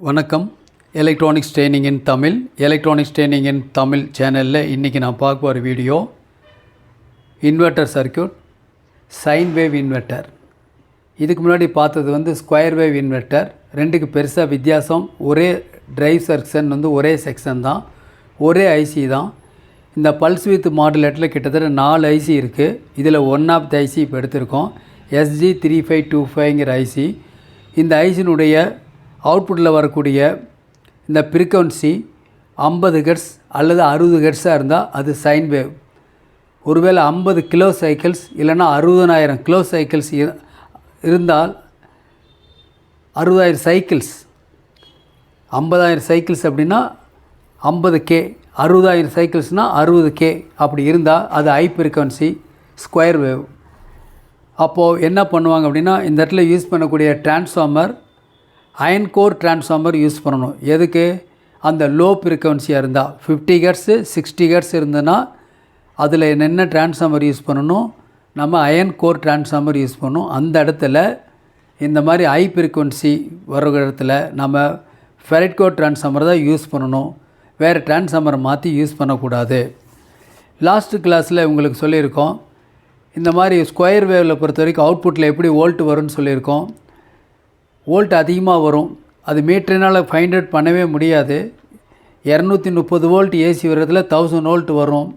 வணக்கம். Electronics training இன் தமிழ் சேனலில் இன்றைக்கி நான் பார்க்க போகிற video inverter circuit, sine wave inverter. இதுக்கு முன்னாடி பார்த்தது ஸ்கொயர் வேவ் இன்வெர்ட்டர். ரெண்டுக்கு பெருசாக வித்தியாசம், ஒரே டிரைவ் செக்ஷன் ஒரே செக்ஷன் தான், ஒரே ஐசி தான். இந்த பல்ஸ் வித் மாடுலேட்டரில் கிட்டத்தட்ட 4 ஐசி இருக்குது. இதில் ஒன் ஆஃப் த ஐசி இப்போ எடுத்திருக்கோம், SG3525ங்கிற ஐசி. இந்த ஐசினுடைய அவுட்புட்டில் வரக்கூடிய இந்த ஃப்ரீக்வன்சி 50 ஹெர்ட்ஸ் அல்லது 60 ஹெர்ட்ஸாக இருந்தால் அது சைன் வேவ். ஒருவேளை 50 கிலோ சைக்கிள்ஸ் இல்லைன்னா 60,000 கிலோ சைக்கிள்ஸ் இருந்தால் 60,000 சைக்கிள்ஸ், 50,000 சைக்கிள்ஸ் அப்படின்னா 50K, 60,000 சைக்கிள்ஸ்னால் 60K. அப்படி இருந்தால் அது ஹை ஃப்ரீக்வன்சி ஸ்கொயர் வேவ். அப்போது என்ன பண்ணுவாங்க அப்படின்னா, இந்த இடத்துல யூஸ் பண்ணக்கூடிய transformer iron core transformer use பண்ணணும். எதுக்கு? அந்த லோ ஃப்ரீக்வன்சியாக இருந்தால் 50 ஹெர்ட்ஸு 60 ஹெர்ட்ஸ் இருந்ததுன்னா அதில் என்ன டிரான்ஸ்ஃபார்மர் யூஸ் பண்ணணும்? நம்ம அயன் கோர் டிரான்ஸ்ஃபார்மர் யூஸ் பண்ணணும். அந்த இடத்துல இந்த மாதிரி ஹை ஃப்ரீக்வன்சி வர இடத்துல நம்ம ஃபெரைட் கோர் டிரான்ஸ்ஃபார்மர் தான் யூஸ் பண்ணணும். வேறு டிரான்ஸ்ஃபார்மரை மாற்றி யூஸ் பண்ணக்கூடாது. லாஸ்ட்டு கிளாஸில் உங்களுக்கு சொல்லியிருக்கோம், இந்த மாதிரி ஸ்கொயர் வேவில் பொறுத்த வரைக்கும் அவுட்புட்டில் எப்படி வோல்ட் வரும்னு சொல்லியிருக்கோம். வோல்ட் அதிகமாக வரும், அது மீட்டரினால் ஃபைண்ட் அவுட் பண்ணவே முடியாது. 230 வோல்ட் ஏசி வர்றதுல 1000 வோல்ட் வரும்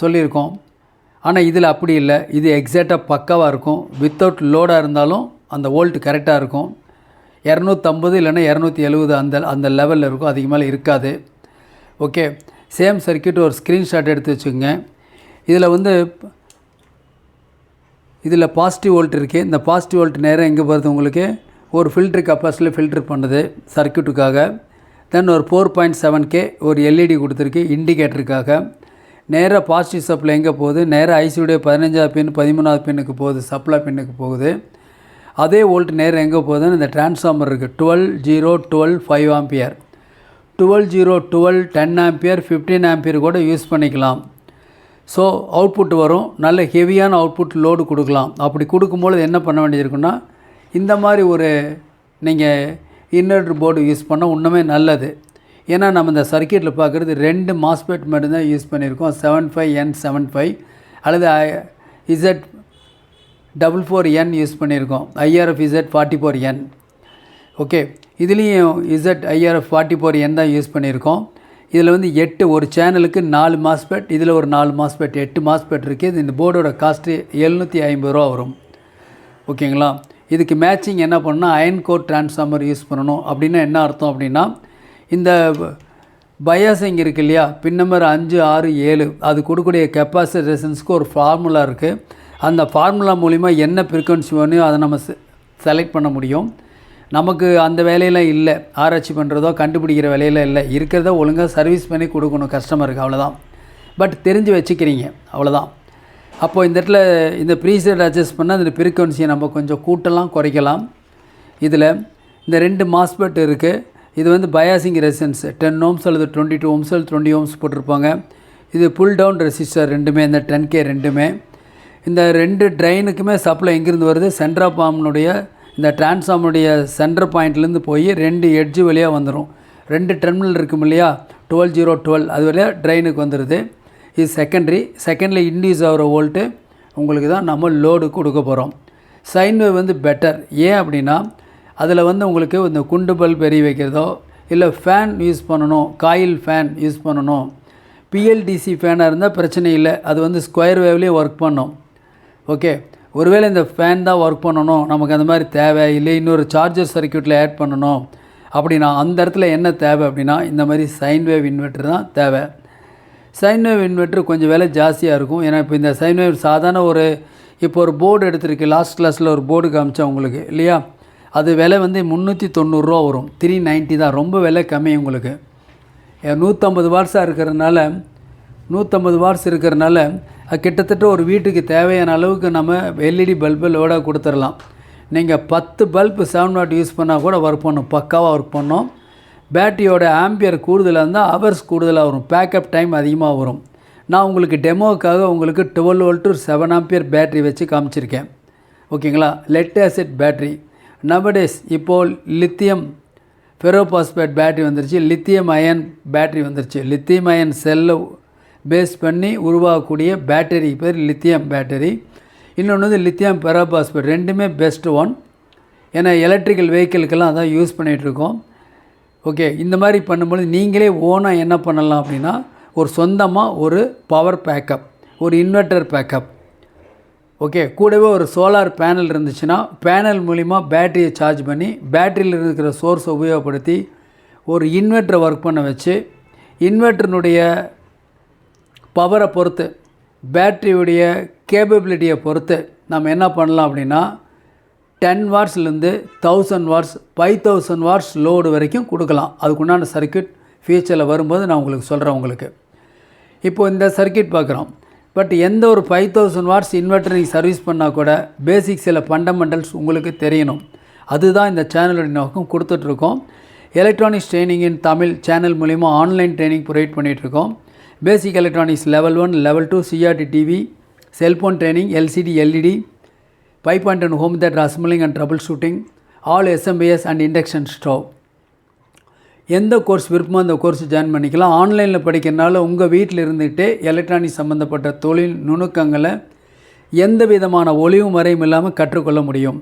சொல்லியிருக்கோம். ஆனால் இதில் அப்படி இல்லை, இது எக்ஸாக்டாக பக்காவாக இருக்கும். வித்தவுட் லோடாக இருந்தாலும் அந்த வோல்ட் கரெக்டாக இருக்கும். 250 இல்லைன்னா 270 அந்த லெவலில் இருக்கும், அதிக மேலே இருக்காது. ஓகே, சேம் சர்க்யூட் ஒரு ஸ்க்ரீன்ஷாட் எடுத்து வச்சுக்கோங்க. இதில் பாசிட்டிவ் வோல்ட் இருக்குது. இந்த பாசிட்டிவ் வோல்ட் நேரம் எங்கே போகிறது? உங்களுக்கு ஒரு ஃபில்ட்ரு கப்பாசிட்டியில் ஃபில்ட்ரு பண்ணுது சர்க்யூட்டுக்காக. தென் ஒரு 4.7K ஒரு எல்இடி கொடுத்துருக்கு இண்டிகேட்டருக்காக. நேராக பாசிட்டிவ் சப்ளை எங்கே போகுது? நேராக ஐசியுடைய 15வது பின் 13வது பின்னுக்கு போகுது, சப்ளை பின்னுக்கு போகுது. அதே வோல்ட் நேரம் எங்கே போகுதுன்னு இந்த டிரான்ஸ்ஃபார்மர் இருக்குது, 12-0-12 5 ஆம்பியர், 12-0-12 10 ஆம்பியர், 15 ஆம்பியர் கூட யூஸ் பண்ணிக்கலாம். ஸோ அவுட்புட் வரும், நல்ல ஹெவியான அவுட்புட் லோடு கொடுக்கலாம். அப்படி கொடுக்கும்பொழுது என்ன பண்ண வேண்டியிருக்குன்னா, இந்த மாதிரி ஒரு நீங்கள் இன்வெர்டர் போர்டு யூஸ் பண்ணால் இன்னுமே நல்லது. ஏன்னா நம்ம இந்த சர்க்யூட்டில் பார்க்குறது 2 மாஸ்பெட் மட்டும்தான் யூஸ் பண்ணியிருக்கோம், 75N75 அல்லது Z44N யூஸ் பண்ணியிருக்கோம், IRF Z44N. ஓகே, இதுலேயும் IRF44N தான் யூஸ் பண்ணியிருக்கோம். இதில் 8 ஒரு சேனலுக்கு 4 மாஸ்பெட், இதில் ஒரு 4 மாஸ்பெட், 8 மாஸ்பெட் இருக்குது. இந்த போர்டோட காஸ்ட்டு 750 ரூபா வரும். ஓகேங்களா? இதுக்கு மேட்சிங் என்ன பண்ணால் அயன் கோர் டிரான்ஸ்ஃபார்மர் யூஸ் பண்ணணும். அப்படின்னா என்ன அர்த்தம் அப்படின்னா, இந்த பயாசிங் இருக்குது இல்லையா, பின் நம்பர் 5, 6, 7 அது கொடுக்கக்கூடிய கெப்பாசிட்டி ரெசிஸ்டன்ஸ்க்கு ஒரு ஃபார்முலா இருக்குது. அந்த ஃபார்முலா மூலிமா என்ன ஃப்ரீக்வன்சி வேணுமோ அதை நம்ம செலக்ட் பண்ண முடியும். நமக்கு அந்த வேலையெல்லாம் இல்லை, ஆராய்ச்சி பண்ணுறதோ கண்டுபிடிக்கிற வேலையெல்லாம் இல்லை. இருக்கிறத ஒழுங்காக சர்வீஸ் பண்ணி கொடுக்கணும் கஸ்டமருக்கு, அவ்வளோதான். பட் தெரிஞ்சு வச்சுக்கிறீங்க, அவ்வளோதான். அப்போது இந்த இடத்துல இந்த ப்ரீசெட் அட்ஜஸ்ட் பண்ணால் அந்த ஃப்ரீக்வன்சியை நம்ம கொஞ்சம் கூட்டலாம் குறைக்கலாம். இதில் இந்த 2 மாஸ்பெட் இருக்குது. இது பயாசிங் ரெசிஸ்டன்ஸ் 10 ohms அல்லது 22 ohms அல்லது 20 ohms போட்டிருப்பாங்க. இது புல் டவுன் ரெசிஸ்டர் ரெண்டுமே, இந்த 10K ரெண்டுமே. இந்த 2 ட்ரெயினுக்குமே சப்ளை எங்கேருந்து வருது? சென்டர் ஆஃப் ஆர்முடைய இந்த டிரான்ஸ்ஃபார்மருடைய சென்டர் பாயிண்ட்லேருந்து போய் 2 எட்ஜு வழியாக வந்துடும். 2 டெர்மினல் இருக்கும் இல்லையா, 12-0-12 அது வழியாக ட்ரெயினுக்கு வந்துடுது. இது செகண்டில் இன்டியூஸ் ஆகிற வோல்ட்டு உங்களுக்கு தான் நம்ம லோடு கொடுக்க போகிறோம். Sine wave better. ஏன் அப்படின்னா, அதில் உங்களுக்கு இந்த குண்டு பல்ப் எரிய வைக்கிறதோ இல்லை ஃபேன் யூஸ் பண்ணணும், காயில் ஃபேன் யூஸ் பண்ணணும். பிஎல்டிசி ஃபேனாக இருந்தால் பிரச்சனை இல்லை, அது ஸ்கொயர் வேவ்லேயே ஒர்க் பண்ணும். ஓகே, ஒருவேளை இந்த ஃபேன் தான் ஒர்க் பண்ணணும், நமக்கு அந்த மாதிரி தேவை இல்லை, இன்னொரு சார்ஜர் சர்க்யூட்டில் ஆட் பண்ணணும் அப்படின்னா அந்த இடத்துல என்ன தேவை அப்படின்னா, இந்த மாதிரி சைன் வேவ் இன்வெர்ட்டர் தான் தேவை. சைன் வேவ் இன்வெர்ட்டர் கொஞ்சம் விலை ஜாஸ்தியாக இருக்கும். ஏன்னா இப்போ இந்த சைன் வேவ் சாதாரண இப்போ ஒரு போர்டு எடுத்துருக்கு, லாஸ்ட் கிளாஸில் ஒரு போர்டு காமிச்சா உங்களுக்கு இல்லையா, அது விலை 390 ரூபா வரும், 390 தான், ரொம்ப விலை கம்மி உங்களுக்கு. 150 வாட்ஸாக இருக்கிறதுனால 150 வாட்ஸ் இருக்கிறதுனால அது கிட்டத்தட்ட ஒரு வீட்டுக்கு தேவையான அளவுக்கு நம்ம எல்இடி பல்பு லோடாக கொடுத்துடலாம். நீங்கள் 10 பல்பு 7 வாட் யூஸ் பண்ணால் கூட ஒர்க் பண்ணும், பக்காவாக ஒர்க் பண்ணோம். பேட்டரியோட ஆம்பியர் கூடுதலாக இருந்தால் ஹவர்ஸ் கூடுதலாக வரும், பேக்கப் டைம் அதிகமாக வரும். நான் உங்களுக்கு டெமோவுக்காக உங்களுக்கு 12 வோல்ட் 7 ஆம்பியர் பேட்டரி வச்சு காமிச்சிருக்கேன். ஓகேங்களா? லெட் ஆசிட் பேட்டரி நவடேஸ் இப்போது லித்தியம் ஃபெரோபாஸ்பேட் பேட்ரி வந்துருச்சு, லித்தியம் அயன் பேட்ரி வந்துருச்சு. லித்தியம் அயன் செல்லை பேஸ் பண்ணி உருவாகக்கூடிய பேட்டரி பேர் லித்தியம் பேட்டரி. இன்னொன்று வந்து லித்தியம் பெரோபாஸ்பேட், ரெண்டுமே பெஸ்ட் ஒன். ஏன்னா எலக்ட்ரிக்கல் வெஹிக்கிளுக்கெல்லாம் அதான் யூஸ் பண்ணிகிட்ருக்கோம். ஓகே, இந்த மாதிரி பண்ணும்போது நீங்களே ஓனாக என்ன பண்ணலாம் அப்படின்னா, ஒரு சொந்தமாக ஒரு பவர் பேக்கப், ஒரு இன்வெர்ட்டர் பேக்கப், ஓகே, கூடவே ஒரு சோலார் பேனல் இருந்துச்சுன்னா பேனல் மூலிமா பேட்டரியை சார்ஜ் பண்ணி பேட்டரியில் இருக்கிற சோர்ஸை உபயோகப்படுத்தி ஒரு இன்வெர்ட்டரை ஒர்க் பண்ண வச்சு, இன்வெர்ட்டருனுடைய பவரை பொறுத்து, பேட்டரியுடைய கேப்பபிலிட்டியை பொறுத்து நம்ம என்ன பண்ணலாம் அப்படின்னா 10 வாட்ஸ்லேருந்து 1000 வாட்ஸ் 5000 வாட்ஸ் லோடு வரைக்கும் கொடுக்கலாம். அதுக்குண்டான சர்க்கியூட் ஃபியூச்சரில் வரும்போது நான் உங்களுக்கு சொல்கிறேன். உங்களுக்கு இப்போது இந்த சர்க்கியூட் பார்க்குறோம். பட் எந்த ஒரு 5000 வாட்ஸ் இன்வெர்ட்டர் நீங்கள் சர்வீஸ் பண்ணால் கூட பேசிக் சில ஃபண்டமெண்டல்ஸ் உங்களுக்கு தெரியணும். அதுதான் இந்த சேனலுடைய நோக்கம். கொடுத்துட்ருக்கோம். Electronics training in Tamil channel மூலிமா ஆன்லைன் ட்ரைனிங் ப்ரொவைட் பண்ணிகிட்ருக்கோம். Basic electronics level 1, level 2, CRT TV, cellphone training, LCD, LED, 5.1 home theater assembling and troubleshooting, all SMBS and induction stove. எந்த கோர்ஸ் விருப்பமோ அந்த கோர்ஸ் ஜாயின் பண்ணிக்கலாம். ஆன்லைனில் படிக்கிறனால உங்கள் வீட்டில் இருந்துகிட்டே எலக்ட்ரானிக்ஸ் சம்மந்தப்பட்ட தொழில் நுணுக்கங்களை எந்த விதமான ஒளிவு மறையும் இல்லாமல் கற்றுக்கொள்ள முடியும்.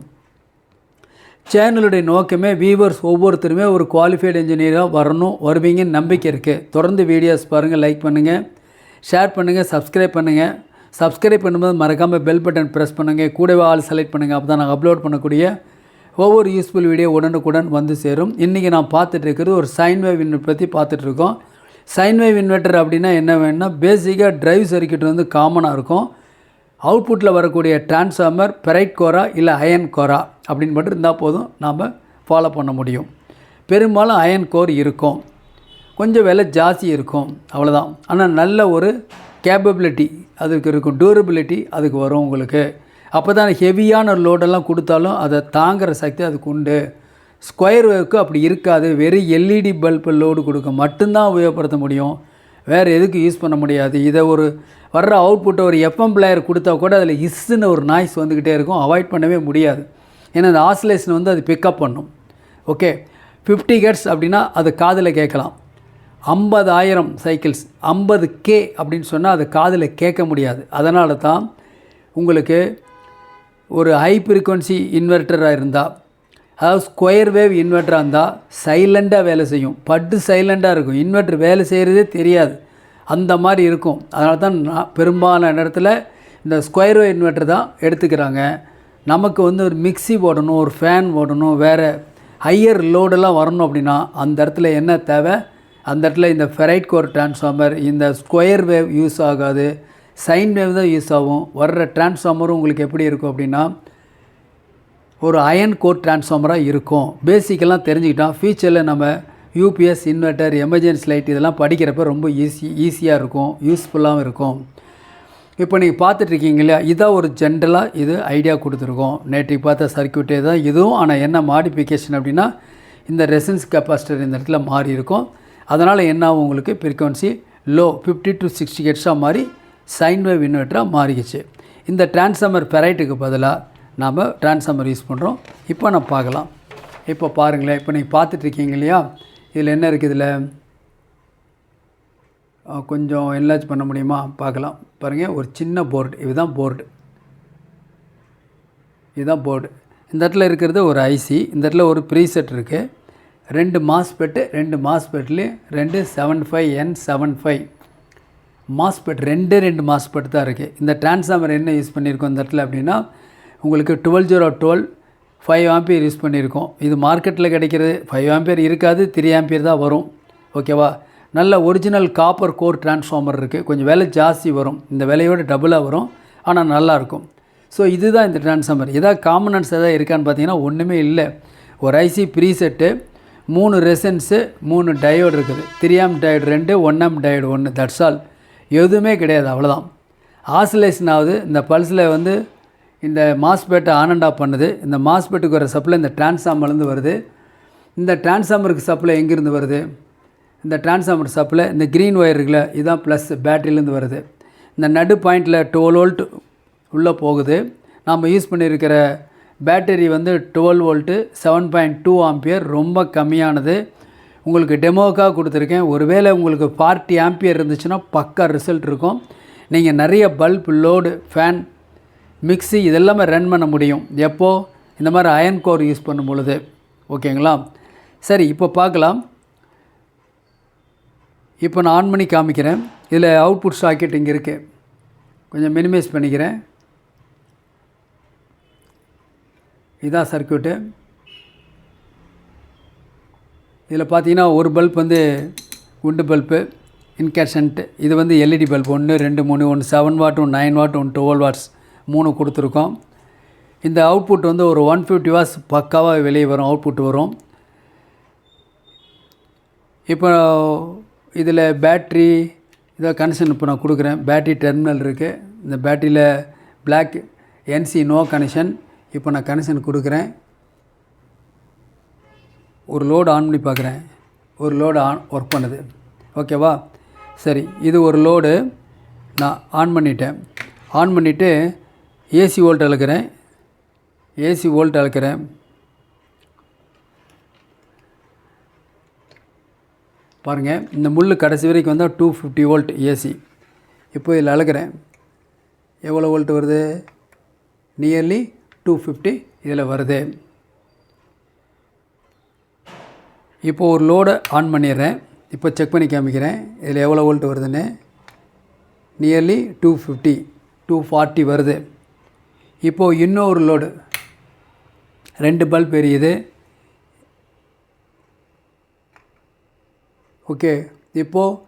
சேனலுடைய நோக்கமே வியூவர்ஸ் ஒவ்வொருத்தருமே ஒரு குவாலிஃபைடு இன்ஜினியராக வருவீங்கன்னு நம்பிக்கை இருக்குது. தொடர்ந்து வீடியோஸ் பாருங்கள், லைக் பண்ணுங்கள், ஷேர் பண்ணுங்கள், சப்ஸ்கிரைப் பண்ணுங்கள். சப்ஸ்கிரைப் பண்ணும்போது மறக்காமல் பெல் பட்டன் ப்ரெஸ் பண்ணுங்கள். கூடவே ஆல் செலக்ட் பண்ணுங்கள். அப்போ தான் நாங்கள் அப்லோட் பண்ணக்கூடிய ஒவ்வொரு யூஸ்ஃபுல் வீடியோ உடனுக்குடன் வந்து சேரும். இன்றைக்கி நான் பார்த்துட்டு இருக்கிறது ஒரு சைன் வேவ் இன்வெர்ட்டர் பற்றி பார்த்துட்ருக்கோம். சைன் வேவ் இன்வெர்ட்டர் அப்படின்னா என்ன வேணும்னா, பேசிக்காக டிரைவ் சர்க்கியூட் வந்து காமனாக இருக்கும். அவுட்புட்டில் வரக்கூடிய டிரான்ஸ்ஃபார்மர் பெரைட் கோரா இல்லை அயன் கோரா அப்படின்னு மட்டும் இருந்தால் போதும், நாம் ஃபாலோ பண்ண முடியும். பெரும்பாலும் அயன் கோர் இருக்கும், கொஞ்சம் விலை ஜாஸ்தி இருக்கும், அவ்வளோதான். ஆனால் நல்ல ஒரு கேப்பபிலிட்டி அதுக்கு இருக்கும், டியூரபிலிட்டி அதுக்கு வரும் உங்களுக்கு. அப்போ தான் ஹெவியான லோடெல்லாம் கொடுத்தாலும் அதை தாங்குகிற சக்தி அதுக்கு உண்டு. ஸ்கொயர் வேவுக்கு அப்படி இருக்காது. வெறும் எல்இடி பல்பு லோடு கொடுக்க மட்டும்தான் உபயோகப்படுத்த முடியும், வேறு எதுக்கு யூஸ் பண்ண முடியாது. இதை ஒரு வர்ற அவுட்புட்டை ஒரு எஃப்எம் பிளேயர் கொடுத்தா கூட அதில் இஸ்ஸுன்னு ஒரு நாய்ஸ் வந்துக்கிட்டே இருக்கும், அவாய்ட் பண்ணவே முடியாது. ஏன்னா அந்த ஆசிலேஷன் வந்து அது பிக்கப் பண்ணும். ஓகே, 50 ஹெர்ட்ஸ் அப்படின்னா அது காதில் கேட்கலாம். 50,000 சைக்கிள்ஸ் 50K அப்படின்னு சொன்னால் அது காதில் கேட்க முடியாது. அதனால தான் உங்களுக்கு ஒரு ஹை ஃப்ரீக்வன்சி இன்வெர்ட்டராக இருந்தால், அதாவது ஸ்கொயர் வேவ் இன்வெர்ட்டராக இருந்தால் சைலண்ட்டாக வேலை செய்யும், பட்டு சைலண்ட்டாக இருக்கும், இன்வெர்ட்டர் வேலை செய்கிறதே தெரியாது, அந்த மாதிரி இருக்கும். அதனால தான் பெரும்பாலான இடத்துல இந்த ஸ்கொயர் வேவ் இன்வெர்ட்டர் தான் எடுத்துக்கிறாங்க. நமக்கு வந்து ஒரு மிக்சி போடணும், ஒரு ஃபேன் போடணும், வேறு ஹையர் லோடெல்லாம் வரணும் அப்படின்னா அந்த இடத்துல என்ன தேவை, அந்த இடத்துல இந்த ஃபெரைட் கோர் டிரான்ஸ்ஃபார்மர், இந்த ஸ்கொயர் வேவ் யூஸ் ஆகாது, சைன் வேவ் தான் யூஸ் ஆகும். வர்ற டிரான்ஸ்ஃபார்மரும் உங்களுக்கு எப்படி இருக்கும் அப்படின்னா ஒரு அயன் கோர் டிரான்ஸ்ஃபார்மராக இருக்கும். பேசிக்கெல்லாம் தெரிஞ்சுக்கிட்டால் ஃபியூச்சரில் நம்ம யூபிஎஸ், இன்வெர்ட்டர், எமர்ஜென்சி லைட் இதெல்லாம் படிக்கிறப்ப ரொம்ப ஈஸியாக இருக்கும், யூஸ்ஃபுல்லாகவும் இருக்கும். இப்போ நீங்கள் பார்த்துட்ருக்கீங்க இல்லையா, இதான் ஒரு ஜென்ரலாக இது ஐடியா கொடுத்துருக்கோம். நேற்றைக்கு பார்த்த சர்க்கியூட்டே தான் இதுவும். ஆனால் என்ன மாடிஃபிகேஷன் அப்படின்னா இந்த ரெசன்ஸ் கெப்பாசிட்டர் இந்த இடத்துல மாறி இருக்கும். அதனால் என்ன ஆகும், உங்களுக்கு ஃப்ரீக்வன்சி லோ 50 to 60 ஹெர்ட்ஸாக மாறி சைன் வேவ் இன்வெர்ட்டராக மாறிடுச்சு. இந்த டிரான்ஸ்ஃபார்மர் பெரைட்டுக்கு பதிலாக நாம் டிரான்ஸ்ஃபார்மர் யூஸ் பண்ணுறோம். இப்போ நம்ம பார்க்கலாம். இப்போ பாருங்களேன், இப்போ நீங்கள் பார்த்துட்ருக்கீங்க இல்லையா, இதில் என்ன இருக்குது, இதில் கொஞ்சம் என்லார்ஜ் பண்ண முடியுமா பார்க்கலாம். பாருங்கள், ஒரு சின்ன போர்டு, இதுதான் போர்டு, இதுதான் போர்டு. இந்த இடத்துல இருக்கிறது ஒரு ஐசி, இந்த இடத்துல ஒரு ப்ரீசெட் இருக்குது, 2 மாஸ்பெட்டு, 2 மாஸ்பெட்லேயும் 2 75N75 மாஸ்பெட், 2 மாஸ்பெட் தான் இருக்குது. இந்த டிரான்ஸ்ஃபார்மர் என்ன யூஸ் பண்ணியிருக்கோம் இந்த இடத்துல அப்படின்னா, உங்களுக்கு 12012 5 ஆம்பியர் யூஸ் பண்ணியிருக்கோம். இது மார்க்கெட்டில் கிடைக்கிறது 5 ஆம்பியர் இருக்காது, 3 ஆம்பியர் தான் வரும். ஓகேவா, நல்ல ஒரிஜினல் காப்பர் கோர் டிரான்ஸ்ஃபார்மர் இருக்குது. கொஞ்சம் விலை ஜாஸ்தி வரும், இந்த விலையோட டபுளாக வரும், ஆனால் நல்லாயிருக்கும். ஸோ இதுதான் இந்த டிரான்ஸ்ஃபார்மர். எதாவது காம்பனன்ட்ஸ் எதாவது இருக்கான்னு பார்த்தீங்கன்னா ஒன்றுமே இல்லை. ஒரு ஐசி ப்ரீசெட்டு, 3 ரெசன்ஸு, 3 டயோடு இருக்குது, 3 amp diode 2, 1 amp diode 1, that's all. எதுவுமே கிடையாது, அவ்வளோதான். ஆசிலேஷன் ஆகுது. இந்த பல்ஸில் வந்து இந்த மாஸ்பெட்டை ஆன் அண்ட் ஆஃப் பண்ணுது. இந்த மாஸ்பெட்டுக்கு வர சப்ளை இந்த டிரான்ஸ்ஃபார்மர்லேருந்து வருது. இந்த டிரான்ஸ்ஃபார்மருக்கு சப்ளை எங்கேருந்து வருது, இந்த டிரான்ஸ்ஃபார்மர் சப்ளை இந்த க்ரீன் ஒயர் இருக்குல்ல, இதுதான் ப்ளஸ் பேட்டரியிலேருந்து வருது. இந்த நடு பாயிண்டில் 12 வோல்ட் உள்ளே போகுது. நாம் யூஸ் பண்ணியிருக்கிற பேட்டரி வந்து 12 வோல்ட்டு 7.2 ஆம்பியர், ரொம்ப கம்மியானது. உங்களுக்கு டெமோக்காக கொடுத்துருக்கேன். ஒருவேளை உங்களுக்கு 40 ஆம்பியர் இருந்துச்சுன்னா பக்கா ரிசல்ட் இருக்கும். நீங்கள் நிறைய பல்ப், லோடு, ஃபேன், மிக்ஸி இதெல்லாமே ரன் பண்ண முடியும். எப்போது இந்த மாதிரி அயன் கோர் யூஸ் பண்ணும் பொழுது. ஓகேங்களா? சரி, இப்போ பார்க்கலாம். இப்போ நான் ஆன் பண்ணி காமிக்கிறேன். இதில் அவுட்புட் சாக்கெட் இங்கே இருக்குது. கொஞ்சம் மினிமைஸ் பண்ணிக்கிறேன். இதுதான் சர்க்யூட்டு. இதில் பார்த்தீங்கன்னா ஒரு பல்ப் வந்து குண்டு பல்ப்பு இன்கேஷன்ட்டு. இது வந்து எல்இடி பல்ப் 1 2 3, ஒன்று 7 வாட், ஒன்று 9 வாட், ஒன்று 12 வாட்ஸ், 3 கொடுத்துருக்கோம். இந்த அவுட்புட் வந்து ஒரு 150 வாட்ஸ் பக்காவாக வெளியே வரும், அவுட்புட் வரும். இப்போ இதில் பேட்ரி இதை கனெக்ஷன் இப்போ நான் கொடுக்குறேன். பேட்ரி டெர்மினல் இருக்குது. இந்த பேட்டரியில் பிளாக் என்சி நோ கனெக்ஷன். இப்போ நான் கனெக்ஷன் கொடுக்குறேன். ஒரு லோடு ஆன் பண்ணி பார்க்குறேன். ஒரு லோடு ஒர்க் பண்ணுது. ஓகேவா? சரி, இது ஒரு லோடு நான் ஆன் பண்ணிட்டேன். ஆன் பண்ணிவிட்டு ஏசி வோல்ட் அளக்கிறேன். ஏசி வோல்ட் அளக்கிறேன். பாருங்கள், இந்த முள் கடைசி வரைக்கும் வந்தால் 250 வோல்ட் ஏசி. இப்போ இதில் அளக்கிறேன். எவ்வளோ வோல்ட் வருது? நியர்லி 250 இதில் வருது. இப்போது ஒரு லோடை ஆன் பண்ணிடுறேன். இப்போ செக் பண்ணி காமிக்கிறேன் இதில் எவ்வளோ வோல்ட் வருதுன்னு. நியர்லி 250, 240 வருது. இப்போது இன்னொரு லோடு 2 பல்ப் எரியுது. ஓகே, இப்போது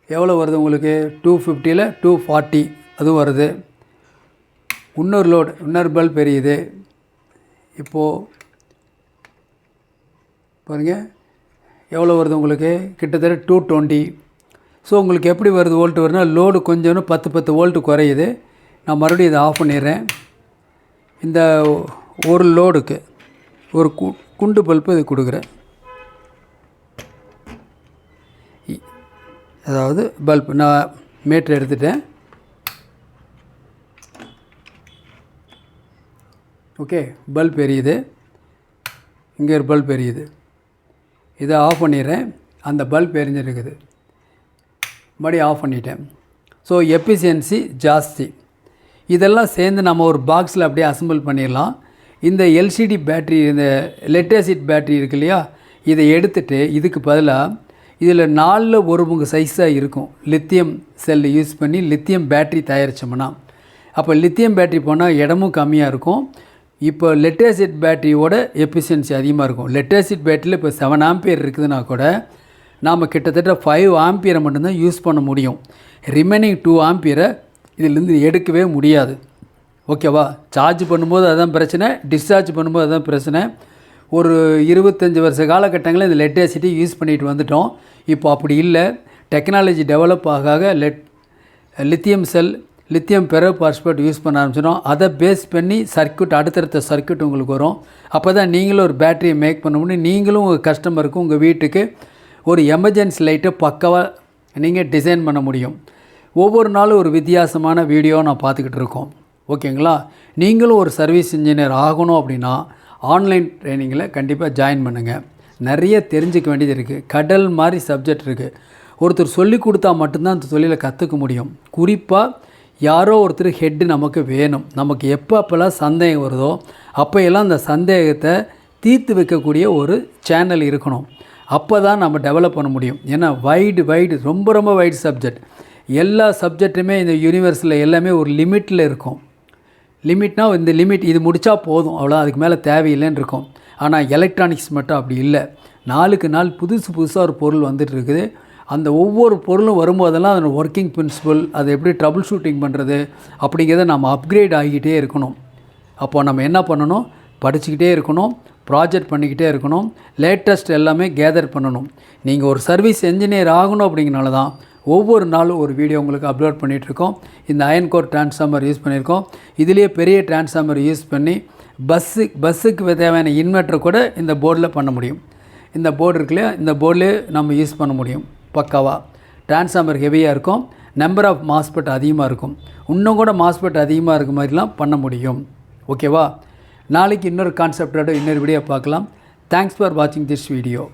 எவ்வளோ வருது உங்களுக்கு? 250ல் 240 அதுவும் வருது. இன்னொரு லோடு, இன்னொரு பல்ப் எரியுது. இப்போது பாருங்கள் எவ்வளோ வருது உங்களுக்கு? கிட்டத்தட்ட 220. ஸோ உங்களுக்கு எப்படி வருது வோல்ட் வருதுன்னா, லோடு கொஞ்சம் 10 வோல்ட் குறையுது. நான் மறுபடியும் இதை ஆஃப் பண்ணிடுறேன். இந்த ஒரு லோடுக்கு ஒரு குண்டு பல்ப்பு இது கொடுக்குறேன். அதாவது பல்ப் நான் மீட்டர் எடுத்துட்டேன். ஓகே, பல்ப் எரியுது. இங்கே ஒரு பல்ப் எரியுது. இதை ஆஃப் பண்ணிடுறேன். அந்த பல்ப் எரிஞ்சிருக்குது. மறுபடியும் ஆஃப் பண்ணிட்டேன். ஸோ எஃபிஷியன்சி ஜாஸ்தி. இதெல்லாம் சேர்ந்து நம்ம ஒரு பாக்ஸில் அப்படியே அசம்பிள் பண்ணிடலாம். இந்த எல்சிடி பேட்ரி, இந்த லெட் ஆசிட் பேட்ரி இருக்கு இல்லையா, இதை எடுத்துகிட்டு இதுக்கு பதிலாக இதில் 4ல் 1 பங்கு சைஸாக இருக்கும் லித்தியம் செல் யூஸ் பண்ணி லித்தியம் பேட்ரி தயாரித்தோம்னா, அப்போ லித்தியம் பேட்ரி போனால் இடமும் கம்மியாக இருக்கும். இப்போ லெட் ஆசிட் பேட்டரியோட எஃபிஷியன்சி அதிகமாக இருக்கும். லெட் ஆசிட் பேட்டரியில் இப்போ 7 ஆம்பியர் இருக்குதுன்னா கூட நாம் கிட்டத்தட்ட 5 ஆம்பியரை மட்டும்தான் யூஸ் பண்ண முடியும். ரிமைனிங் 2 ஆம்பியரை இதிலேருந்து எடுக்கவே முடியாது. ஓகேவா? சார்ஜ் பண்ணும்போது அதுதான் பிரச்சனை, டிஸ்சார்ஜ் பண்ணும்போது அதுதான் பிரச்சனை. ஒரு 25 வருஷ காலகட்டங்களில் இந்த லெட் ஆசிட்டை யூஸ் பண்ணிட்டு வந்துட்டோம். இப்போ அப்படி இல்லை. டெக்னாலஜி டெவலப் ஆக லித்தியம் செல், லித்தியம் பெரோபாஸ்பேட் யூஸ் பண்ண ஆரம்பிச்சிடும். அதை பேஸ் பண்ணி சர்க்யூட், அடுத்தடுத்த சர்க்யூட் உங்களுக்கு வரும். அப்போ தான் நீங்களும் ஒரு பேட்டரியை மேக் பண்ண முடியும். நீங்களும் உங்கள் கஸ்டமருக்கு, உங்கள் வீட்டுக்கு ஒரு எமர்ஜென்சி லைட்டை பக்காவாக நீங்கள் டிசைன் பண்ண முடியும். ஒவ்வொரு நாளும் ஒரு வித்தியாசமான வீடியோ நான் பார்த்துக்கிட்டு இருக்கோம். ஓகேங்களா? நீங்களும் ஒரு சர்வீஸ் இன்ஜினியர் ஆகணும் அப்படின்னா ஆன்லைன் ட்ரைனிங்கில் கண்டிப்பாக ஜாயின் பண்ணுங்கள். நிறைய தெரிஞ்சிக்க வேண்டியது இருக்குது. கடல் மாதிரி சப்ஜெக்ட் இருக்குது. ஒருத்தர் சொல்லி கொடுத்தா மட்டும்தான் அந்த தொழிலை கற்றுக்க முடியும். குறிப்பாக யாரோ ஒருத்தர் ஹெட்டு நமக்கு வேணும். நமக்கு எப்போல்லாம் சந்தேகம் வருதோ அப்போயெல்லாம் அந்த சந்தேகத்தை தீர்த்து வைக்கக்கூடிய ஒரு சேனல் இருக்கணும். அப்போ தான் நம்ம டெவலப் பண்ண முடியும். ஏன்னா வைடு ரொம்ப வைடு சப்ஜெக்ட். எல்லா சப்ஜெக்ட்டுமே இந்த யூனிவர்ஸில் எல்லாமே ஒரு லிமிட்டில் இருக்கும். லிமிட்னால் இந்த லிமிட் இது முடித்தா போதும், அவ்வளோ, அதுக்கு மேலே தேவையில்லைன்னு இருக்கும். ஆனால் எலக்ட்ரானிக்ஸ் மட்டும் அப்படி இல்லை. நாளுக்கு நாள் புதுசாக ஒரு பொருள் வந்துட்டு இருக்குது. அந்த ஒவ்வொரு பொருளும் வரும்போதெல்லாம் அதோட ஒர்க்கிங் பிரின்சிபல், அதை எப்படி ட்ரபிள் ஷூட்டிங் பண்ணுறது அப்படிங்கிறத நம்ம அப்கிரேட் ஆகிக்கிட்டே இருக்கணும். அப்போ நம்ம என்ன பண்ணணும்? படிச்சுக்கிட்டே இருக்கணும், ப்ராஜெக்ட் பண்ணிக்கிட்டே இருக்கணும், லேட்டஸ்ட் எல்லாமே கேதர் பண்ணணும். நீங்கள் ஒரு சர்வீஸ் என்ஜினியர் ஆகணும் அப்படிங்கிறனால தான் ஒவ்வொரு நாளும் ஒரு வீடியோ உங்களுக்கு அப்லோட் பண்ணிகிட்ருக்கோம். இந்த அயன் கோர் டிரான்ஸ்ஃபார்மர் யூஸ் பண்ணியிருக்கோம். இதுலேயே பெரிய டிரான்ஸ்ஃபார்மர் யூஸ் பண்ணி பஸ்ஸுக்கு தேவையான இன்வெர்ட்டர் கூட இந்த போர்டில் பண்ண முடியும். இந்த போர்டு இருக்குல்லையா, இந்த போர்டிலே நம்ம யூஸ் பண்ண முடியும் பக்காவாக. டிரான்ஸ்ஃபார்மர் ஹெவியாக இருக்கும், நம்பர் ஆஃப் மாஸ்பெட் அதிகமாக இருக்கும். இன்னும் கூட மாஸ்பெட் அதிகமாக இருக்க மாதிரிலாம் பண்ண முடியும். ஓகேவா? நாளைக்கு இன்னொரு கான்செப்டோட இன்னொரு வீடியோ பார்க்கலாம். தேங்க்ஸ் ஃபார் வாட்சிங் திஸ் வீடியோ.